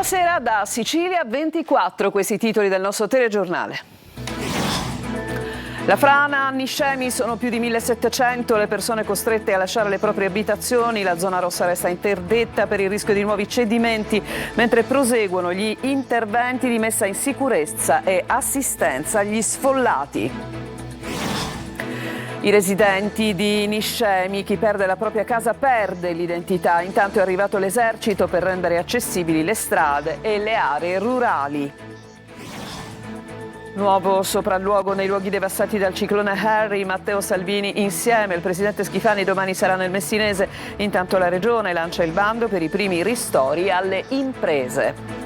Buonasera da Sicilia 24, questi titoli del nostro telegiornale. La frana a Niscemi, sono più di 1700 le persone costrette a lasciare le proprie abitazioni. La zona rossa resta interdetta per il rischio di nuovi cedimenti, mentre proseguono gli interventi di messa in sicurezza e assistenza agli sfollati. I residenti di Niscemi, chi perde la propria casa perde l'identità. Intanto è arrivato l'esercito per rendere accessibili le strade e le aree rurali. Nuovo sopralluogo nei luoghi devastati dal ciclone Harry. Matteo Salvini insieme al presidente Schifani domani sarà nel Messinese. Intanto la regione lancia il bando per i primi ristori alle imprese.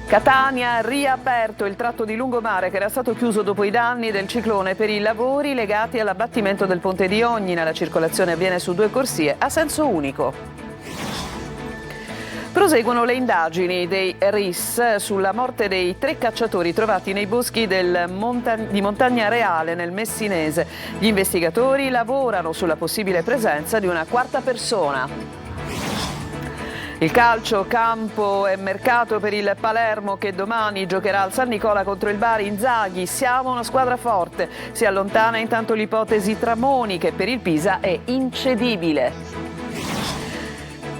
Catania ha riaperto il tratto di lungomare che era stato chiuso dopo i danni del ciclone per i lavori legati all'abbattimento del ponte di Ognina. La circolazione avviene su 2 corsie a senso unico. Proseguono le indagini dei RIS sulla morte dei 3 cacciatori trovati nei boschi di Montagna Reale nel Messinese. Gli investigatori lavorano sulla possibile presenza di una quarta persona. Il calcio, campo e mercato per il Palermo che domani giocherà al San Nicola contro il Bari. Inzaghi, siamo una squadra forte. Si allontana intanto l'ipotesi Tramoni che per il Pisa è incedibile.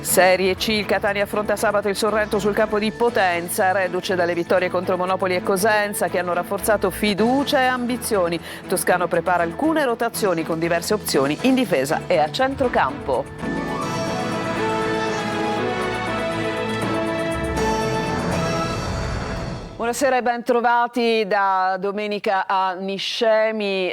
Serie C, il Catania affronta sabato il Sorrento sul campo di Potenza, reduce dalle vittorie contro Monopoli e Cosenza che hanno rafforzato fiducia e ambizioni. Toscano prepara alcune rotazioni con diverse opzioni in difesa e a centrocampo. Buonasera e ben trovati da domenica a Niscemi,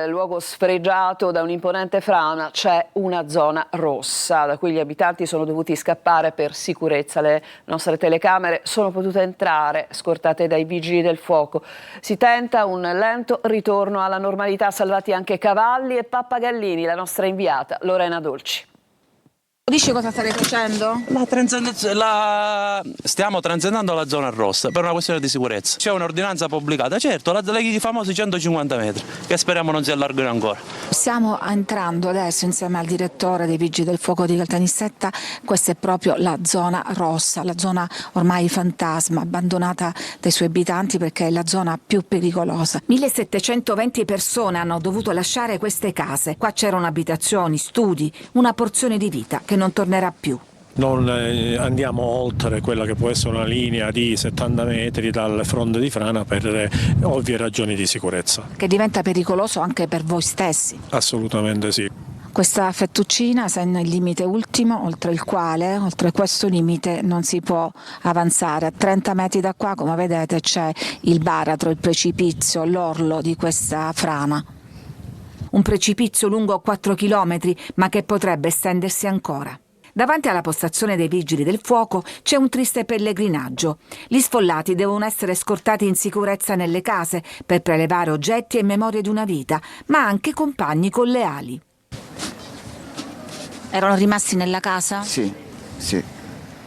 luogo sfregiato da un'imponente frana. C'è una zona rossa da cui gli abitanti sono dovuti scappare per sicurezza. Le nostre telecamere sono potute entrare scortate dai vigili del fuoco. Si tenta un lento ritorno alla normalità, salvati anche cavalli e pappagallini. La nostra inviata Lorena Dolci. Dici cosa state facendo? Stiamo transitando la zona rossa per una questione di sicurezza. C'è un'ordinanza pubblicata, certo, i famosi 150 metri, che speriamo non si allargano ancora. Stiamo entrando adesso insieme al direttore dei Vigili del Fuoco di Caltanissetta. Questa è proprio la zona rossa, la zona ormai fantasma, abbandonata dai suoi abitanti perché è la zona più pericolosa. 1720 persone hanno dovuto lasciare queste case. Qua c'erano abitazioni, studi, una porzione di vita che non tornerà più. Non andiamo oltre quella che può essere una linea di 70 metri dal fronte di frana per ovvie ragioni di sicurezza. Che diventa pericoloso anche per voi stessi? Assolutamente sì. Questa fettuccina segna il limite ultimo, oltre questo limite non si può avanzare. A 30 metri da qua, come vedete, c'è il baratro, il precipizio, l'orlo di questa frana. Un precipizio lungo 4 chilometri, ma che potrebbe estendersi ancora. Davanti alla postazione dei Vigili del Fuoco c'è un triste pellegrinaggio. Gli sfollati devono essere scortati in sicurezza nelle case per prelevare oggetti e memorie di una vita, ma anche compagni con le ali. Erano rimasti nella casa? Sì,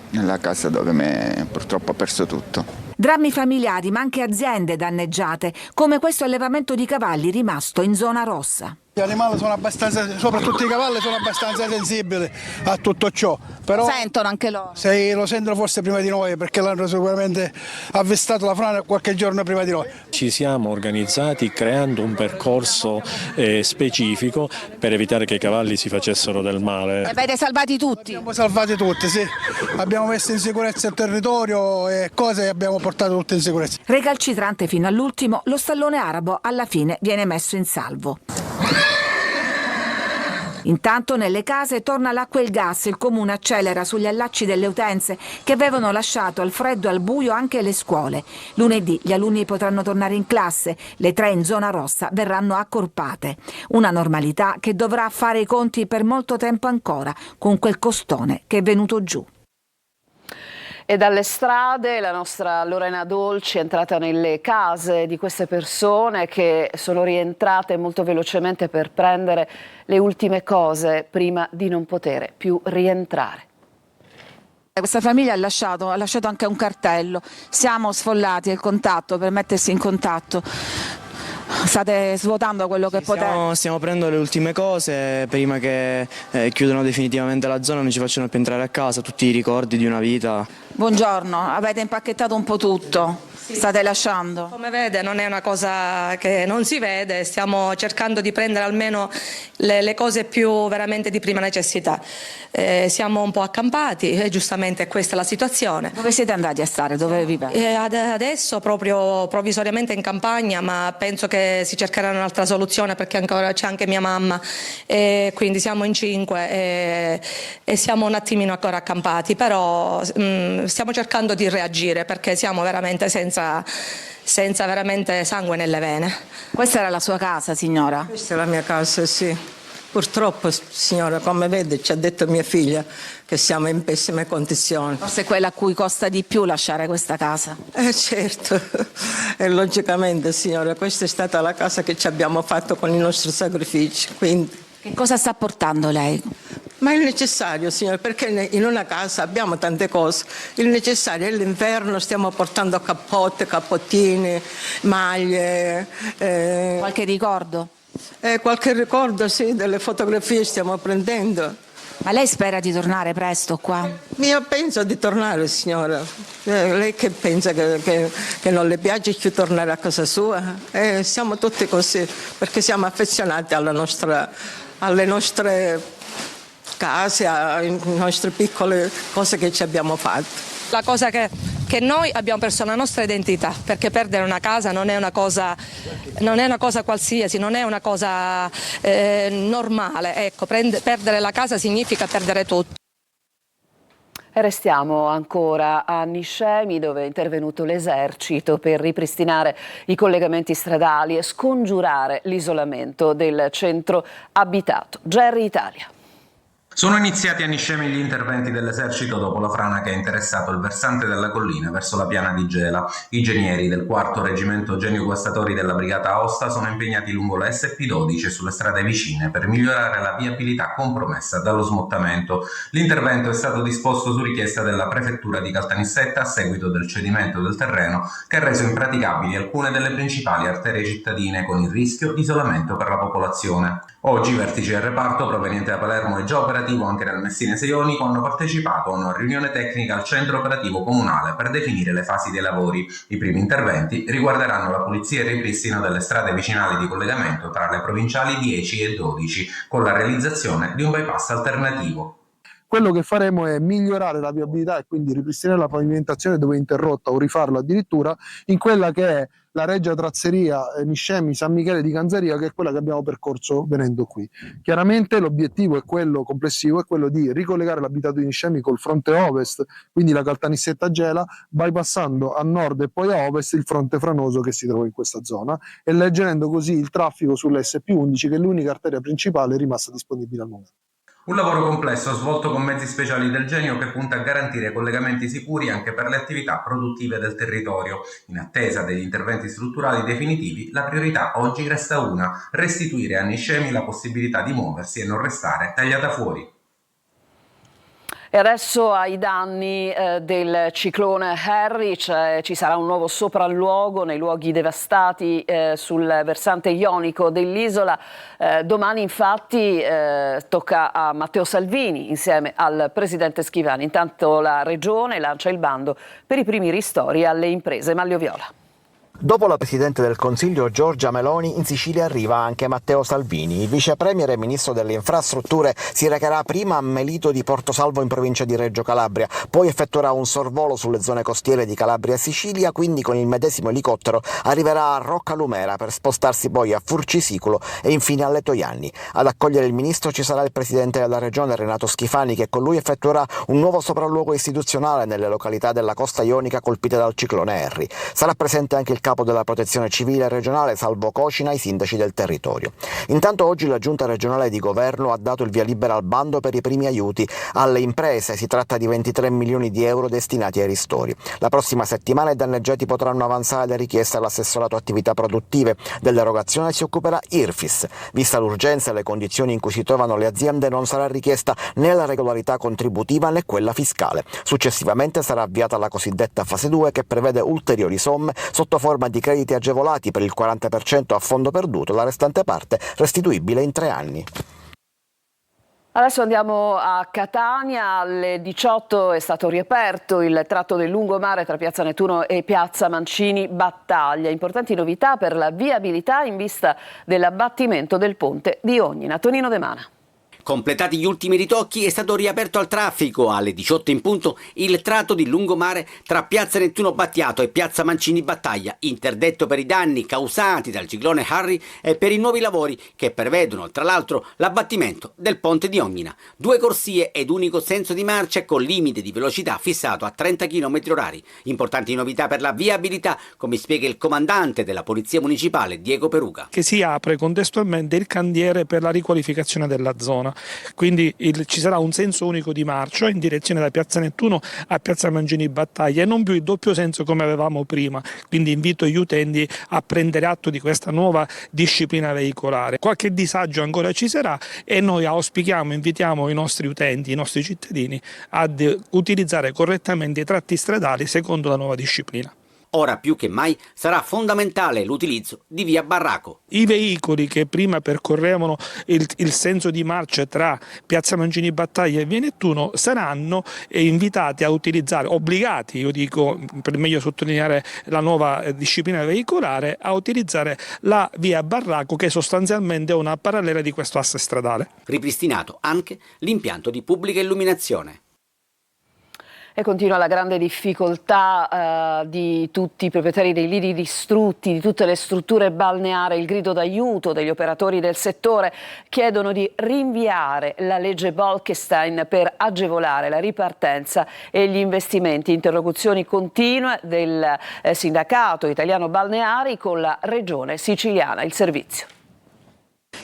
nella casa dove purtroppo ho perso tutto. Drammi familiari, ma anche aziende danneggiate, come questo allevamento di cavalli rimasto in zona rossa. Gli animali sono abbastanza, soprattutto i cavalli, sono abbastanza sensibili a tutto ciò. Però Sentono anche loro? lo sentono forse prima di noi, perché l'hanno sicuramente avvistato la frana qualche giorno prima di noi. Ci siamo organizzati creando un percorso specifico per evitare che i cavalli si facessero del male. Li avete salvati tutti? Abbiamo salvati tutti, sì. Abbiamo messo in sicurezza il territorio e cose abbiamo portato tutte in sicurezza. Recalcitrante fino all'ultimo, lo stallone arabo alla fine viene messo in salvo. Intanto nelle case torna l'acqua e il gas, il comune accelera sugli allacci delle utenze che avevano lasciato al freddo e al buio anche le scuole. Lunedì gli alunni potranno tornare in classe, le 3 in zona rossa verranno accorpate. Una normalità che dovrà fare i conti per molto tempo ancora con quel costone che è venuto giù. E dalle strade la nostra Lorena Dolci è entrata nelle case di queste persone che sono rientrate molto velocemente per prendere le ultime cose prima di non poter più rientrare. Questa famiglia ha lasciato anche un cartello. Siamo sfollati, il contatto per mettersi in contatto. State svuotando quello che potete? Stiamo prendendo le ultime cose prima che chiudano definitivamente la zona, non ci facciano più entrare a casa, tutti i ricordi di una vita. Buongiorno, avete impacchettato un po' tutto, state lasciando? Come vede non è una cosa che non si vede, stiamo cercando di prendere almeno le cose più veramente di prima necessità. Siamo un po' accampati e giustamente questa è la situazione. Dove siete andati a stare? Dove vivete? Adesso proprio provvisoriamente in campagna, ma penso che si cercherà un'altra soluzione perché ancora c'è anche mia mamma, e quindi siamo in 5 e siamo un attimino ancora accampati, però stiamo cercando di reagire perché siamo veramente senza veramente sangue nelle vene. Questa era la sua casa, signora? Questa è la mia casa, sì. Purtroppo, signora, come vede, ci ha detto mia figlia che siamo in pessime condizioni. Forse è quella a cui costa di più lasciare questa casa. Certo, e logicamente, signora, questa è stata la casa che ci abbiamo fatto con i nostri sacrifici, quindi... Che cosa sta portando lei? Ma è il necessario, signora, perché in una casa abbiamo tante cose. Il necessario è l'inverno, stiamo portando cappotte, cappottini, maglie. Qualche ricordo? Qualche ricordo, sì, delle fotografie stiamo prendendo. Ma lei spera di tornare presto qua? Io penso di tornare, signora. Lei che pensa che non le piace più tornare a casa sua? Siamo tutti così, perché siamo affezionati alle nostre case, alle nostre piccole cose che ci abbiamo fatto. La cosa che noi abbiamo perso la nostra identità, perché perdere una casa non è una cosa qualsiasi, non è una cosa normale. Ecco, perdere la casa significa perdere tutto. E restiamo ancora a Niscemi, dove è intervenuto l'esercito per ripristinare i collegamenti stradali e scongiurare l'isolamento del centro abitato. Gerry Italia. Sono iniziati a Niscemi gli interventi dell'esercito dopo la frana che ha interessato il versante della collina verso la piana di Gela. I genieri del 4° reggimento Genio Guastatori della Brigata Aosta sono impegnati lungo la SP12 e sulle strade vicine per migliorare la viabilità compromessa dallo smottamento. L'intervento è stato disposto su richiesta della prefettura di Caltanissetta a seguito del cedimento del terreno che ha reso impraticabili alcune delle principali arterie cittadine, con il rischio di isolamento per la popolazione. Oggi vertici del reparto proveniente da Palermo e già operativo anche nel Messinese Ionico hanno partecipato a una riunione tecnica al centro operativo comunale per definire le fasi dei lavori. I primi interventi riguarderanno la pulizia e il ripristino delle strade vicinali di collegamento tra le provinciali 10 e 12, con la realizzazione di un bypass alternativo. Quello che faremo è migliorare la viabilità e quindi ripristinare la pavimentazione dove è interrotta o rifarla addirittura in quella che è la Reggia Trazzeria Niscemi San Michele di Canzaria, che è quella che abbiamo percorso venendo qui. Chiaramente l'obiettivo è quello complessivo, è quello di ricollegare l'abitato di Niscemi col fronte ovest, quindi la Caltanissetta Gela, bypassando a nord e poi a ovest il fronte franoso che si trova in questa zona e alleggerendo così il traffico sull'SP11, che è l'unica arteria principale rimasta disponibile al momento. Un lavoro complesso svolto con mezzi speciali del Genio che punta a garantire collegamenti sicuri anche per le attività produttive del territorio. In attesa degli interventi strutturali definitivi, la priorità oggi resta una: restituire a Niscemi la possibilità di muoversi e non restare tagliata fuori. E adesso ai danni del ciclone Harry ci sarà un nuovo sopralluogo nei luoghi devastati sul versante ionico dell'isola. Domani infatti tocca a Matteo Salvini insieme al presidente Schifani. Intanto la Regione lancia il bando per i primi ristori alle imprese. Maglio Viola. Dopo la Presidente del Consiglio Giorgia Meloni, in Sicilia arriva anche Matteo Salvini. Il Vice Premier e Ministro delle Infrastrutture si recherà prima a Melito di Portosalvo in provincia di Reggio Calabria, poi effettuerà un sorvolo sulle zone costiere di Calabria e Sicilia, quindi con il medesimo elicottero arriverà a Roccalumera per spostarsi poi a Furcisicolo e infine a Letojanni. Ad accogliere il Ministro ci sarà il Presidente della Regione Renato Schifani, che con lui effettuerà un nuovo sopralluogo istituzionale nelle località della costa ionica colpite dal ciclone Harry. Sarà presente anche il capo della Protezione Civile regionale Salvo Cocina ai sindaci del territorio. Intanto oggi la Giunta regionale di governo ha dato il via libera al bando per i primi aiuti alle imprese. Si tratta di 23 milioni di euro destinati ai ristori. La prossima settimana i danneggiati potranno avanzare le richieste all'assessorato attività produttive. Dell'erogazione si occuperà IRFIS. Vista l'urgenza e le condizioni in cui si trovano le aziende, non sarà richiesta né la regolarità contributiva né quella fiscale. Successivamente sarà avviata la cosiddetta fase 2, che prevede ulteriori somme sotto forma forma di crediti agevolati per il 40% a fondo perduto, la restante parte restituibile in 3 anni. Adesso andiamo a Catania, alle 18 è stato riaperto il tratto del lungomare tra Piazza Nettuno e Piazza Mancini Battaglia. Importanti novità per la viabilità in vista dell'abbattimento del ponte di Ognina. Tonino De Mana. Completati gli ultimi ritocchi, è stato riaperto al traffico alle 18 in punto il tratto di lungomare tra Piazza Nettuno Battiato e Piazza Mancini Battaglia, interdetto per i danni causati dal ciclone Harry e per i nuovi lavori che prevedono tra l'altro l'abbattimento del ponte di Ognina. 2 corsie ed unico senso di marcia con limite di velocità fissato a 30 km/h. Importanti novità per la viabilità, come spiega il comandante della Polizia Municipale Diego Peruga. Che si apre contestualmente il cantiere per la riqualificazione della zona. Quindi ci sarà un senso unico di marcia in direzione da Piazza Nettuno a Piazza Mancini Battaglia e non più il doppio senso come avevamo prima. Quindi invito gli utenti a prendere atto di questa nuova disciplina veicolare. Qualche disagio ancora ci sarà e noi invitiamo i nostri utenti, i nostri cittadini ad utilizzare correttamente i tratti stradali secondo la nuova disciplina. Ora più che mai sarà fondamentale l'utilizzo di via Barraco. I veicoli che prima percorrevano il senso di marcia tra Piazza Mancini Battaglia e via Nettuno saranno invitati a utilizzare, obbligati, io dico per meglio sottolineare la nuova disciplina veicolare, a utilizzare la via Barraco, che sostanzialmente è una parallela di questo asse stradale. Ripristinato anche l'impianto di pubblica illuminazione. E continua la grande difficoltà di tutti i proprietari dei lidi distrutti, di tutte le strutture balneari. Il grido d'aiuto degli operatori del settore chiedono di rinviare la legge Bolkestein per agevolare la ripartenza e gli investimenti. Interlocuzioni continue del sindacato italiano balneari con la regione siciliana. Il servizio.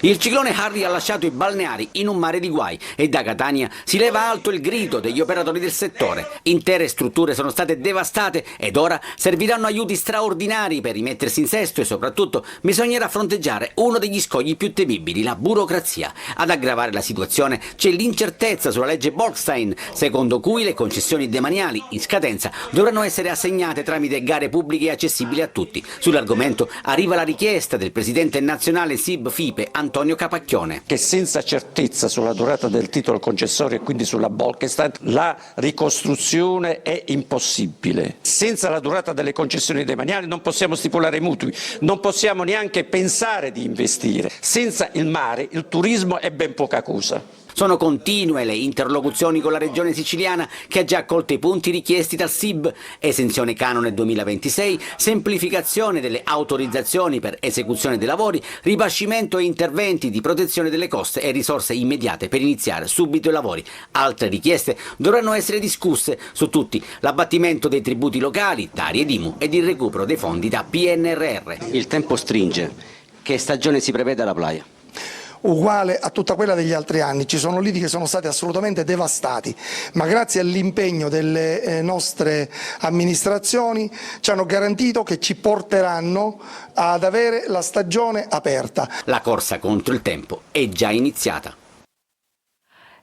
Il ciclone Harry ha lasciato i balneari in un mare di guai e da Catania si leva alto il grido degli operatori del settore. Intere strutture sono state devastate ed ora serviranno aiuti straordinari per rimettersi in sesto e soprattutto bisognerà fronteggiare uno degli scogli più temibili, la burocrazia. Ad aggravare la situazione c'è l'incertezza sulla legge Bolkestein, secondo cui le concessioni demaniali in scadenza dovranno essere assegnate tramite gare pubbliche accessibili a tutti. Sull'argomento arriva la richiesta del presidente nazionale SIB-FIPE Antonio Capacchione. Che senza certezza sulla durata del titolo concessorio e quindi sulla Bolkestein la ricostruzione è impossibile. Senza la durata delle concessioni demaniali non possiamo stipulare mutui, non possiamo neanche pensare di investire. Senza il mare il turismo è ben poca cosa. Sono continue le interlocuzioni con la regione siciliana che ha già accolto i punti richiesti dal SIB: esenzione canone 2026, semplificazione delle autorizzazioni per esecuzione dei lavori, ripascimento e interventi di protezione delle coste e risorse immediate per iniziare subito i lavori. Altre richieste dovranno essere discusse su tutti: l'abbattimento dei tributi locali, Tari ed IMU ed il recupero dei fondi da PNRR. Il tempo stringe. Che stagione si prevede alla playa? Uguale a tutta quella degli altri anni. Ci sono lidi che sono stati assolutamente devastati, ma grazie all'impegno delle nostre amministrazioni ci hanno garantito che ci porteranno ad avere la stagione aperta. La corsa contro il tempo è già iniziata.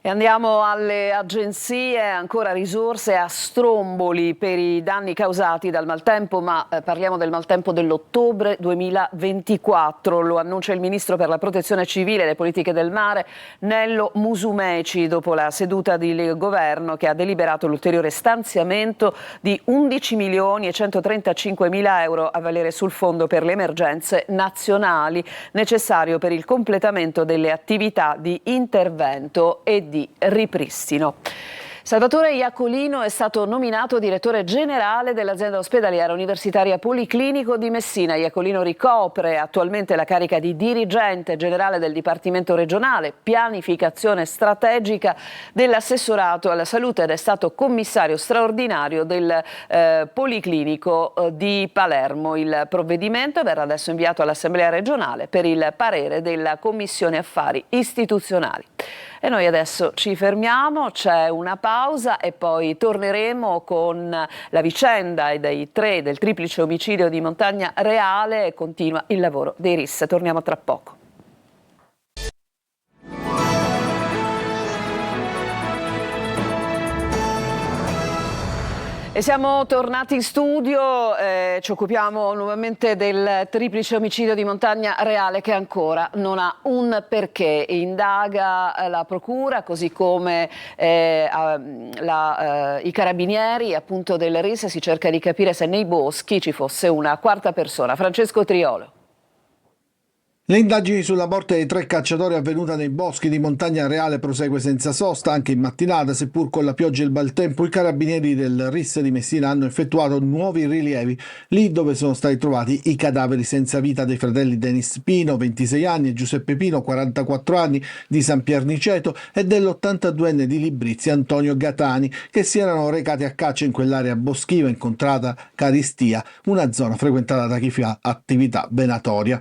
E andiamo alle agenzie, ancora risorse a stromboli per i danni causati dal maltempo, ma parliamo del maltempo dell'ottobre 2024, lo annuncia il Ministro per la Protezione Civile e le Politiche del Mare, Nello Musumeci, dopo la seduta di governo che ha deliberato l'ulteriore stanziamento di 11.135.000 euro a valere sul Fondo per le emergenze nazionali, necessario per il completamento delle attività di intervento e di ripristino. Salvatore Iacolino è stato nominato direttore generale dell'azienda ospedaliera universitaria Policlinico di Messina. Iacolino ricopre attualmente la carica di dirigente generale del Dipartimento regionale pianificazione strategica dell'assessorato alla salute ed è stato commissario straordinario del Policlinico di Palermo. Il provvedimento verrà adesso inviato all'Assemblea regionale per il parere della Commissione Affari Istituzionali. E noi adesso ci fermiamo, c'è una pausa e poi torneremo con la vicenda del triplice omicidio di Montagna Reale e continua il lavoro dei RIS. Torniamo tra poco. E siamo tornati in studio, ci occupiamo nuovamente del triplice omicidio di Montagna Reale che ancora non ha un perché. Indaga la procura, così come i carabinieri appunto del RIS, si cerca di capire se nei boschi ci fosse una quarta persona. Francesco Triolo. Le indagini sulla morte dei 3 cacciatori avvenuta nei boschi di Montagna Reale prosegue senza sosta. Anche in mattinata, seppur con la pioggia e il maltempo, i carabinieri del RIS di Messina hanno effettuato nuovi rilievi lì dove sono stati trovati i cadaveri senza vita dei fratelli Denis Pino, 26 anni, e Giuseppe Pino, 44 anni, di San Pierniceto, e dell'82enne di Librizia Antonio Gatani, che si erano recati a caccia in quell'area boschiva incontrata Caristia, una zona frequentata da chi fa attività venatoria.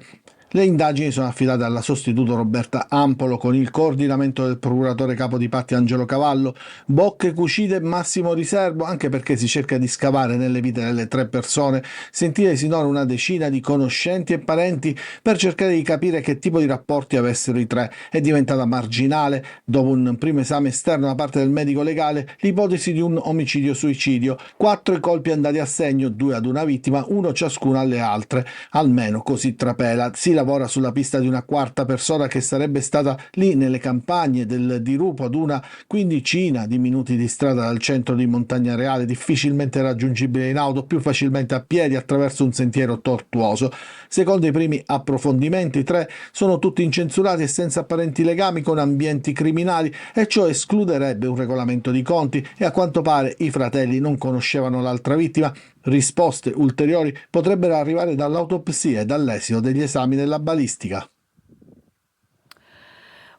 Le indagini sono affidate alla sostituto Roberta Ampolo con il coordinamento del procuratore capo di Patti Angelo Cavallo. Bocche cucite e massimo riservo, anche perché si cerca di scavare nelle vite delle 3 persone, sentite sinora una decina di conoscenti e parenti per cercare di capire che tipo di rapporti avessero i 3. È diventata marginale, dopo un primo esame esterno da parte del medico legale, l'ipotesi di un omicidio-suicidio. 4 i colpi andati a segno, 2 ad una vittima, 1 ciascuna alle altre. Almeno così trapela. Si lavora sulla pista di una quarta persona che sarebbe stata lì nelle campagne del dirupo ad una quindicina di minuti di strada dal centro di Montagna Reale, difficilmente raggiungibile in auto, più facilmente a piedi attraverso un sentiero tortuoso. Secondo i primi approfondimenti, i 3 sono tutti incensurati e senza apparenti legami con ambienti criminali, e ciò escluderebbe un regolamento di conti, e a quanto pare i fratelli non conoscevano l'altra vittima. Risposte ulteriori potrebbero arrivare dall'autopsia e dall'esito degli esami della balistica.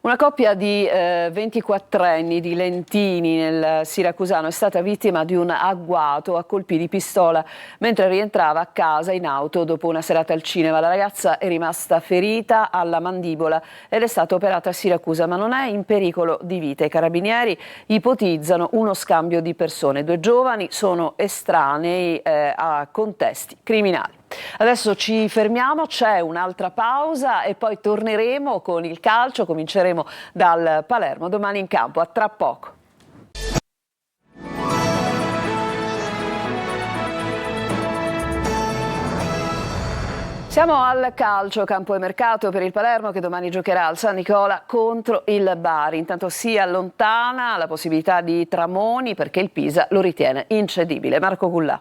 Una coppia di 24enni di Lentini nel Siracusano è stata vittima di un agguato a colpi di pistola mentre rientrava a casa in auto dopo una serata al cinema. La ragazza è rimasta ferita alla mandibola ed è stata operata a Siracusa, ma non è in pericolo di vita. I carabinieri ipotizzano uno scambio di persone. 2 giovani sono estranei a contesti criminali. Adesso ci fermiamo, c'è un'altra pausa e poi torneremo con il calcio. Cominceremo dal Palermo, domani in campo. A tra poco. Siamo al calcio, campo e mercato per il Palermo che domani giocherà al San Nicola contro il Bari. Intanto si allontana la possibilità di Tramoni perché il Pisa lo ritiene incedibile. Marco Cullà.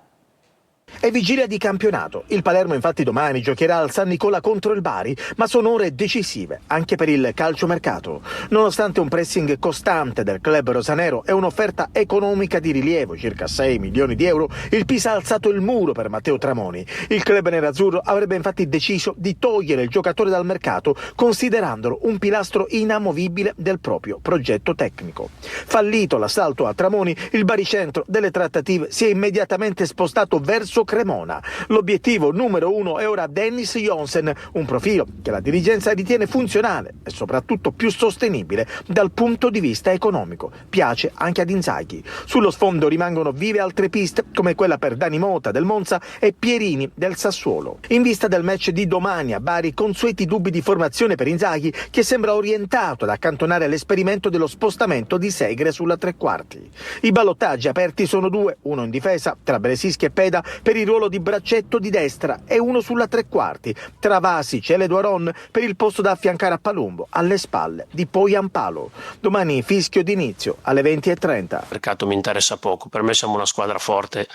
È vigilia di campionato. Il Palermo infatti domani giocherà al San Nicola contro il Bari, ma sono ore decisive anche per il calciomercato. Nonostante un pressing costante del club rosanero e un'offerta economica di rilievo, circa 6 milioni di euro, il Pisa ha alzato il muro per Matteo Tramoni. Il club nerazzurro avrebbe infatti deciso di togliere il giocatore dal mercato, considerandolo un pilastro inamovibile del proprio progetto tecnico. Fallito l'assalto a Tramoni, il baricentro delle trattative si è immediatamente spostato verso Cremona. L'obiettivo numero 1 è ora Dennis Jonsen, un profilo che la dirigenza ritiene funzionale e soprattutto più sostenibile dal punto di vista economico. Piace anche ad Inzaghi. Sullo sfondo rimangono vive altre piste come quella per Dani Mota del Monza e Pierini del Sassuolo. In vista del match di domani a Bari, consueti dubbi di formazione per Inzaghi, che sembra orientato ad accantonare l'esperimento dello spostamento di Segre sulla tre quarti. I ballottaggi aperti sono 2, uno in difesa tra Bresischi e Peda per il ruolo di braccetto di destra e uno sulla tre quarti tra Vasic e Leduaron per il posto da affiancare a Palumbo alle spalle di Poyampalo. Domani fischio d'inizio alle 20:30. Il mercato mi interessa poco, per me siamo una squadra forte,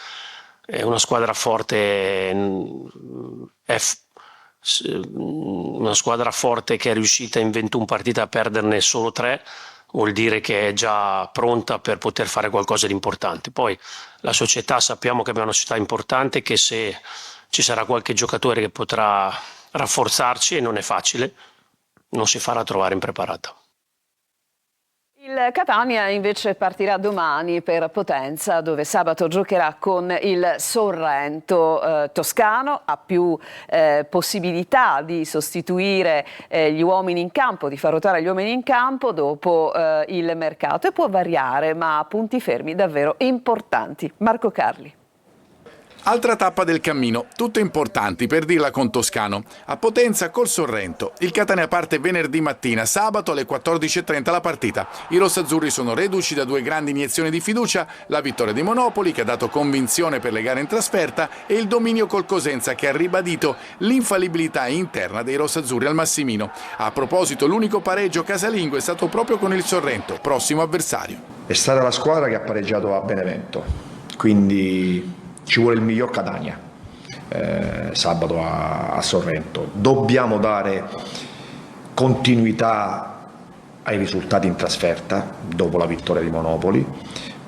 è una squadra forte che è riuscita in 21 partite a perderne solo 3. Vuol dire che è già pronta per poter fare qualcosa di importante. Poi la società, sappiamo che abbiamo una società importante, che se ci sarà qualche giocatore che potrà rafforzarci, e non è facile, non si farà trovare impreparata. Il Catania invece partirà domani per Potenza, dove sabato giocherà con il Sorrento. Toscano ha più possibilità di sostituire gli uomini in campo, di far ruotare gli uomini in campo dopo il mercato, e può variare, ma ha punti fermi davvero importanti. Marco Carli. Altra tappa del cammino, tutte importanti per dirla con toscano. A Potenza col Sorrento. Il Catania parte venerdì mattina, sabato alle 14:30 la partita. I rossazzurri sono reduci da 2 grandi iniezioni di fiducia, la vittoria di Monopoli che ha dato convinzione per le gare in trasferta e il dominio col Cosenza che ha ribadito l'infallibilità interna dei rossazzurri al Massimino. A proposito, l'unico pareggio casalingo è stato proprio con il Sorrento, prossimo avversario. È stata la squadra che ha pareggiato a Benevento, quindi ci vuole il miglior Catania sabato a Sorrento. Dobbiamo dare continuità ai risultati in trasferta dopo la vittoria di Monopoli,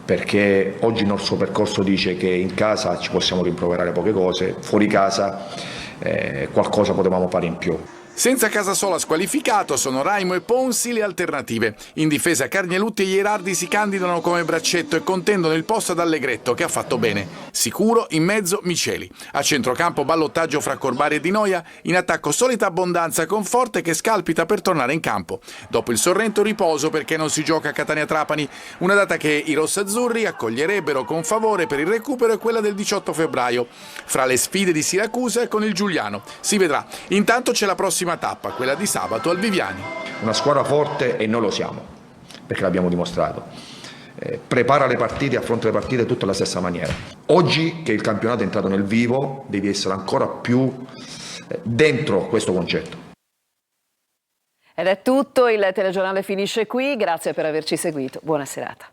perché oggi il nostro percorso dice che in casa ci possiamo rimproverare poche cose, fuori casa qualcosa potevamo fare in più. Senza Casasola squalificato sono Raimo e Ponsi le alternative. In difesa Carnelutti e Ierardi si candidano come braccetto e contendono il posto ad Allegretto che ha fatto bene. Sicuro in mezzo Miceli. A centrocampo ballottaggio fra Corbari e Di Noia, in attacco solita abbondanza con Forte che scalpita per tornare in campo. Dopo il Sorrento riposo perché non si gioca a Catania-Trapani, una data che i rossazzurri accoglierebbero con favore per il recupero è quella del 18 febbraio. Fra le sfide di Siracusa e con il Giuliano. Si vedrà. Intanto c'è la prossima tappa, quella di sabato al Viviani. Una squadra forte e noi lo siamo, perché l'abbiamo dimostrato. Prepara le partite, affronta le partite tutte alla stessa maniera. Oggi che il campionato è entrato nel vivo, devi essere ancora più dentro questo concetto. Ed è tutto, il telegiornale finisce qui, grazie per averci seguito, buona serata.